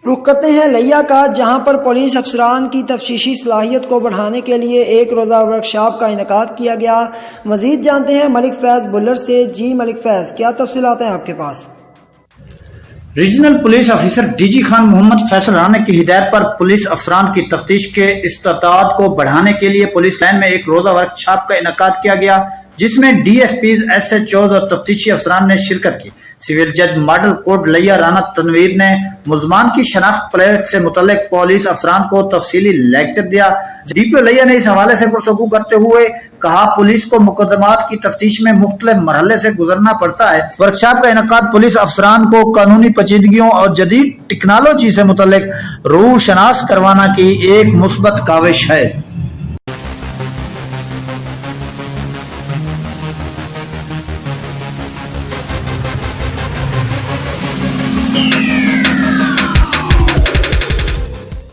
رخ کرتے ہیں لیا کا، جہاں پر پولیس افسران کی تفتیشی صلاحیت کو بڑھانے کے لیے ایک روزہ ورکشاپ کا انعقاد کیا گیا۔ مزید جانتے ہیں ملک فیض بلر سے۔ جی ملک فیض، کیا تفصیلات ہیں آپ کے پاس؟ Regional police officer D G Khan Muhammad Faisal Rana کی ہدایت پر پولیس افسران کی تفتیش کے استطاعت کو بڑھانے کے لیے پولیس لائن میں ایک روزہ ورکشاپ کا انعقاد کیا گیا، جس میں DSPs, SHOs اور تفتیشی افسران نے شرکت کی۔ سول جج ماڈل کوڈ لیا رانا تنویر نے ملزمان کی شناخت پلیٹ سے متعلق پولیس افسران کو تفصیلی لیکچر دیا۔ ڈی پی او لیا نے اس حوالے سے گفتگو کرتے ہوئے کہا، پولیس کو مقدمات کی تفتیش میں مختلف مرحلے سے گزرنا پڑتا ہے۔ ورکشاپ کا انعقاد پولیس افسران کو قانونی پیچیدگیوں اور جدید ٹیکنالوجی سے متعلق روح شناس کروانا کی ایک مثبت کاوش ہے۔